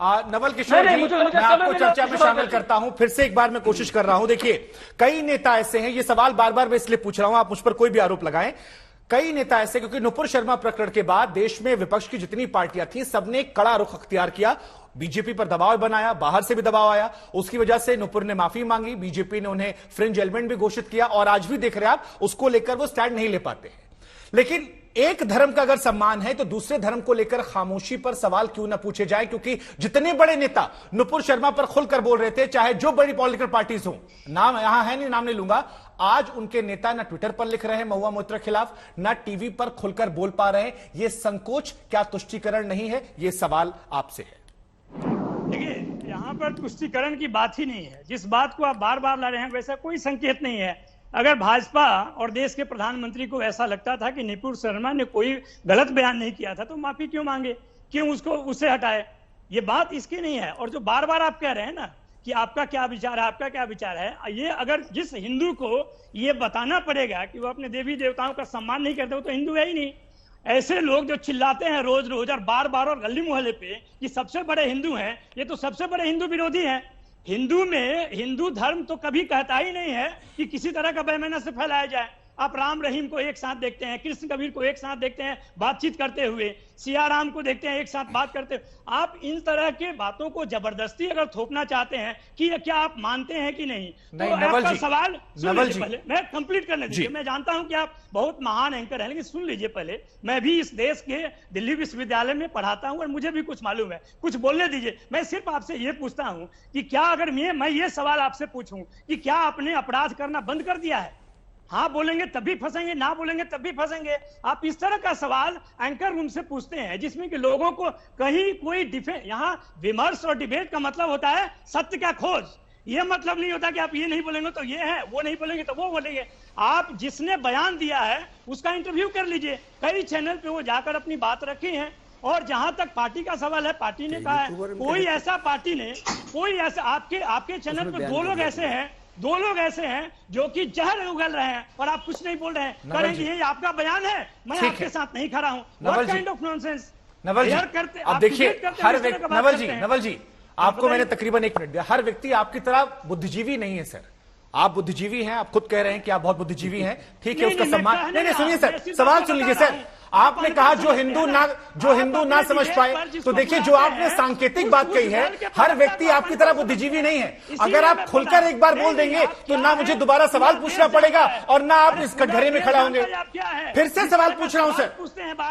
नवल किशोर जी, मैं आपको चर्चा में शामिल करता हूं। फिर से एक बार मैं कोशिश कर रहा हूं। देखिए, कई नेता ऐसे हैं, ये सवाल बार बार मैं इसलिए पूछ रहा हूं, आप मुझ पर कोई भी आरोप लगाएं। कई नेता ऐसे, क्योंकि नुपुर शर्मा प्रकरण के बाद देश में विपक्ष की जितनी पार्टियां थी सबने कड़ा रुख अख्तियार किया, बीजेपी पर दबाव बनाया, बाहर से भी दबाव आया, उसकी वजह से नुपुर ने माफी मांगी, बीजेपी ने उन्हें फ्रिंज एलिमेंट भी घोषित किया, और आज भी देख रहे हैं आप, उसको लेकर वो स्टैंड नहीं ले पाते हैं। लेकिन एक धर्म का अगर सम्मान है तो दूसरे धर्म को लेकर खामोशी पर सवाल क्यों ना पूछे जाए, क्योंकि जितने बड़े नेता नुपुर शर्मा पर खुलकर बोल रहे थे, चाहे जो बड़ी पॉलिटिकल पार्टीज हो, नाम यहां है नहीं, नाम नहीं लूंगा, आज उनके नेता ना ट्विटर पर लिख रहे हैं महुआ मोइत्रा खिलाफ, ना टीवी पर खुलकर बोल पा रहे हैं। यह संकोच क्या तुष्टीकरण नहीं है? यह सवाल आपसे है। देखिए, यहां पर तुष्टीकरण की बात ही नहीं है। जिस बात को आप बार बार ला रहे हैं वैसा कोई संकेत नहीं है। अगर भाजपा और देश के प्रधानमंत्री को ऐसा लगता था कि नुपुर शर्मा ने कोई गलत बयान नहीं किया था तो माफी क्यों मांगे, क्यों उसको उससे हटाए? ये बात इसकी नहीं है। और जो बार बार आप कह रहे हैं ना कि आपका क्या विचार है, आपका क्या विचार है, ये अगर जिस हिंदू को ये बताना पड़ेगा कि वो अपने देवी देवताओं का सम्मान नहीं करते, वो तो हिंदू है ही नहीं। ऐसे लोग जो चिल्लाते हैं रोज रोज और बार बार और गली मोहल्ले पे कि सबसे बड़े हिंदू हैं, ये तो सबसे बड़े हिंदू विरोधी हैं। हिंदू में हिंदू धर्म तो कभी कहता ही नहीं है कि किसी तरह का बेमैनत से फैलाया जाए। आप राम रहीम को एक साथ देखते हैं, कृष्ण कबीर को एक साथ देखते हैं बातचीत करते हुए, सिया राम को देखते हैं एक साथ बात करते हुए। आप इन तरह के बातों को जबरदस्ती अगर थोपना चाहते हैं कि ये क्या आप मानते हैं कि नहीं, तो आपका सवाल सुन लीजिए पहले, मैं कंप्लीट करने दीजिए। मैं जानता हूं कि आप बहुत महान एंकर हैं, लेकिन सुन लीजिए पहले। मैं भी इस देश के दिल्ली विश्वविद्यालय में पढ़ाता हूं और मुझे भी कुछ मालूम है, कुछ बोलने दीजिए। मैं सिर्फ आपसे ये पूछता हूं कि क्या अगर मैं ये सवाल आपसे पूछूं कि क्या आपने अपराध करना बंद कर दिया है? हाँ बोलेंगे तब भी फंसेंगे, ना बोलेंगे तब भी फंसेंगे। आप इस तरह का सवाल एंकर रूम से पूछते हैं जिसमें कि लोगों को कहीं कोई यहाँ विमर्श और डिबेट का मतलब होता है सत्य का खोज। ये मतलब नहीं होता कि आप ये नहीं बोलेंगे तो ये है, वो नहीं बोलेंगे तो वो बोलेंगे। आप जिसने बयान दिया है उसका इंटरव्यू कर लीजिए, कई चैनल पे वो जाकर अपनी बात रखी है। और जहां तक पार्टी का सवाल है, पार्टी ने कहा है, कोई ऐसा पार्टी ने, कोई ऐसा आपके चैनल पे दो लोग ऐसे हैं जो कि जहर उगल रहे हैं और आप कुछ नहीं बोल रहे हैं। करेंगे ये आपका बयान है, मैं आपके साथ नहीं खड़ा हूं। What kind of nonsense? Naval ji, अब देखिए, हर व्यक्ति, नवल जी आपको मैंने तकरीबन 1 मिनट दिया। हर व्यक्ति आपकी तरह बुद्धिजीवी नहीं है सर। आप बुद्धिजीवी हैं, आप खुद कह रहे हैं कि आप बहुत बुद्धिजीवी हैं, ठीक है, उसका सम्मान। नहीं सुनिए सर, सवाल सुन लीजिए सर। आपने कहा जो हिंदू ना समझ पाए, तो देखिए जो आपने सांकेतिक बात कही है, हर व्यक्ति आपकी तरह बुद्धिजीवी नहीं है। अगर आप खुलकर एक बार बोल देंगे तो ना मुझे दोबारा सवाल पूछना पड़ेगा और ना आप इस कटघरे में खड़ा होंगे। फिर से सवाल पूछ रहा हूं सर,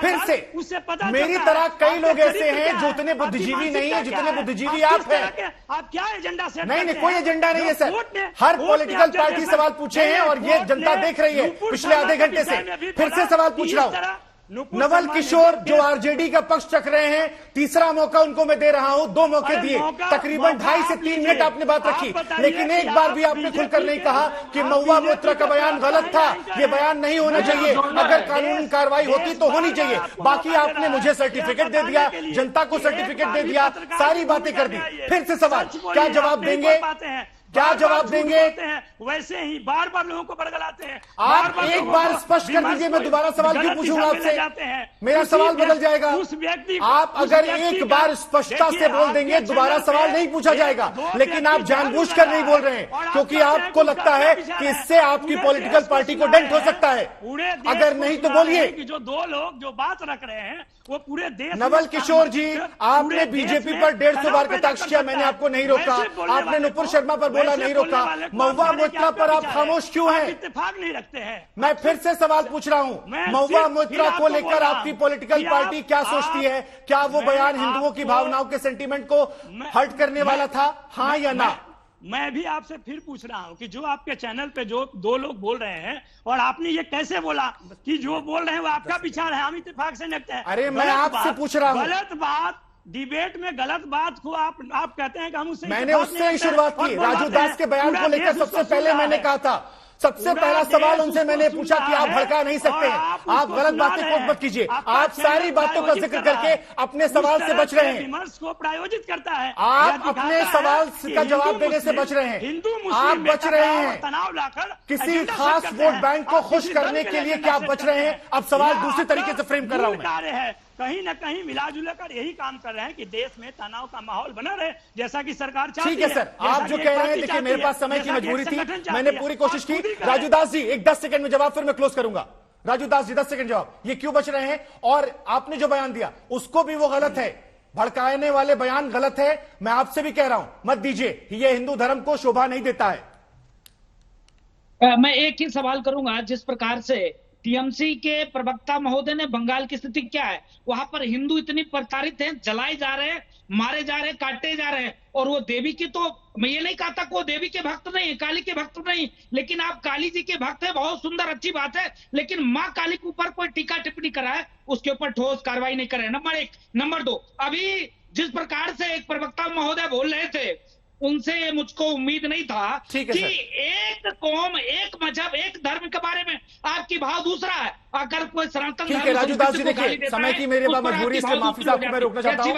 फिर से। मेरी तरह कई लोग ऐसे हैं जो उतने बुद्धिजीवी नहीं है जितने बुद्धिजीवी आप हैं। आप क्या एजेंडा सेट? नहीं, कोई एजेंडा नहीं है सर। हर पॉलिटिकल पार्टी सवाल पूछे हैं और ये जनता देख रही है पिछले आधे घंटे से। फिर से सवाल पूछ रहा हूं। नवल किशोर जो आरजेडी का पक्ष चख रहे हैं, तीसरा मौका उनको मैं दे रहा हूं। 2 मौके दिए, तकरीबन 2.5 से 3 मिनट आपने बात रखी, लेकिन एक बार भी आपने खुलकर नहीं कहा कि महुआ मोइत्रा का बयान गलत था, ये बयान नहीं होना चाहिए। अगर कानूनी कार्रवाई होती तो होनी चाहिए। बाकी आपने मुझे सर्टिफिकेट दे दिया, जनता को सर्टिफिकेट दे दिया, सारी बातें कर दी। फिर से सवाल, क्या जवाब देंगे? क्या जवाब देंगे? वैसे ही बार बार लोगों को बरगलाते हैं। आप एक बार स्पष्ट कर दीजिए, मैं दोबारा सवाल क्यों पूछूंगा आपसे? मेरा सवाल बदल जाएगा। उस व्यक्ति आप अगर एक बार स्पष्टता से बोल देंगे दोबारा सवाल नहीं पूछा जाएगा, लेकिन आप जानबूझकर नहीं बोल रहे हैं क्योंकि आपको लगता है कि इससे आपकी पॉलिटिकल पार्टी को डेंट हो सकता है। अगर नहीं तो बोलिए। जो 2 लोग जो बात रख रहे हैं वो पूरे देश। नवल किशोर जी, आपने बीजेपी पर 150 बार कटाक्ष किया, मैंने आपको नहीं रोका। आपने नुपुर शर्मा पर बोला, नहीं रोका। महुआ मोइत्रा पर आप खामोश क्यों हैं? इत्तेफाक नहीं रखते हैं। मैं फिर से सवाल पूछ रहा हूं, महुआ मोइत्रा को लेकर आपकी पॉलिटिकल पार्टी क्या सोचती है? क्या वो बयान हिंदुओं की भावनाओं के सेंटीमेंट को हर्ट करने वाला था, हाँ या ना? मैं भी आपसे फिर पूछ रहा हूं कि जो आपके चैनल पे जो 2 लोग बोल रहे हैं और आपने ये कैसे बोला कि जो बोल रहे हैं वो आपका विचार है, हम इत्तेफाक से रखते हैं। अरे मैं आपसे पूछ रहा हूं। गलत बात, डिबेट में गलत बात को आप कहते हैं कि हम उससे, मैंने उससे ही शुरुआत की। राजू दास के बयान को लेकर सबसे पहले मैंने कहा था, सबसे पहला सवाल उनसे मैंने पूछा कि आप भड़का नहीं सकते हैं, आप गलत बातें कोट मत कीजिए। आप सारी बातों का जिक्र करके अपने सवाल से बच रहे हैं। विमर्श को प्रायोजित करता है। आप अपने सवाल का जवाब देने से बच रहे हैं। आप बच रहे हैं तनाव लाकर किसी खास वोट बैंक को खुश करने के लिए। क्या आप बच रहे हैं? अब सवाल दूसरी तरीके से फ्रेम कर रहा हूं मैं। कहीं ना कहीं मिला जुला कर यही काम कर रहे हैं कि देश में तनाव का माहौल बना रहे, जैसा कि सरकार चाहती है। ठीक है सर, आप जो कह रहे हैं, देखिए मेरे पास समय की मजबूरी थी, मैंने पूरी कोशिश की। राजू दास जी, एक 10 सेकंड में जवाब, फिर मैं क्लोज करूंगा। राजू दास जी 10 सेकंड जवाब, ये क्यों बच रहे हैं? और आपने जो बयान दिया उसको भी वो गलत है, भड़काने वाले बयान गलत है। मैं आपसे भी कह रहा हूं मत दीजिए, ये हिंदू धर्म को शोभा नहीं देता है। मैं एक ही सवाल करूंगा, जिस प्रकार से टीएमसी के प्रवक्ता महोदय ने बंगाल की स्थिति क्या है, वहां पर हिंदू इतनी प्रताड़ित हैं, जलाए जा रहे हैं, मारे जा रहे हैं, काटे जा रहे हैं, और वो देवी की, तो मैं ये नहीं कहता कि वो देवी के भक्त नहीं है, काली के भक्त नहीं, लेकिन आप काली जी के भक्त है, बहुत सुंदर अच्छी बात है, लेकिन माँ काली के ऊपर कोई टीका टिप्पणी कराए उसके ऊपर ठोस कार्रवाई नहीं करे। नंबर एक। नंबर दो, अभी जिस प्रकार से एक प्रवक्ता महोदय बोल रहे थे, उनसे मुझको उम्मीद नहीं था कि एक कौम, एक मजहब, एक धर्म के बारे में आपकी भाव दूसरा है। अगर कोई सनातन ठीक है राजू दास जी, देखिए समय की मेरे पास मजबूरी, इसलिए माफी साहब को मैं रोकना चाहता हूं।